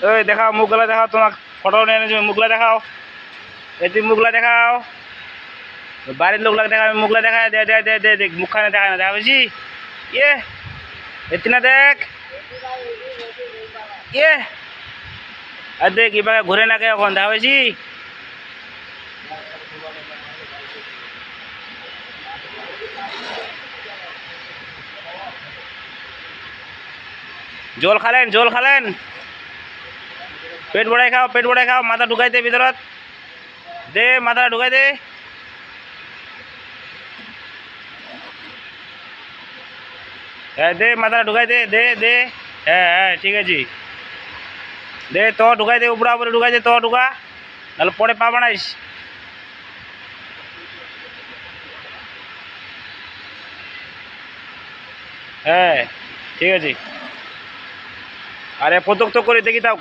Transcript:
ওই দেখাও মুখগুলা দেখাও, তোমার ফটো নিয়ে এনেছি, মুখগুলা দেখাও। এই তুই মুখগুলা দেখাও, বাড়ির লোকগুলা দেখা, মুখগুলা দেখা, দে দে দে দে দেখ মুখখানে দেখা না, দেখা পেয়েছি। ইয়ে এতি না দেখ, ইয়ে আর দেখ এবার ঘুরে না কে এখন, দেখা পেয়েছি। জল খালেন, জল খালেন, পেট বড়াই খাও, পেট বড়াই খাও, মাথা ঢুকাই দে ভিতরত, দে মাথা ঢুকাই দে। হ্যাঁ দে মাথাটা ঢুকাই দে, দে দে। হ্যাঁ হ্যাঁ ঠিক আছে, দে তো ঢুকাই দে, উপরা উপরে ঢুকাই দে, তো ঢুকা, নাহলে পরে পা বানাইস। হ্যাঁ ঠিক আছে, আরে প্রত্যক্ষ করে দেখি তাও।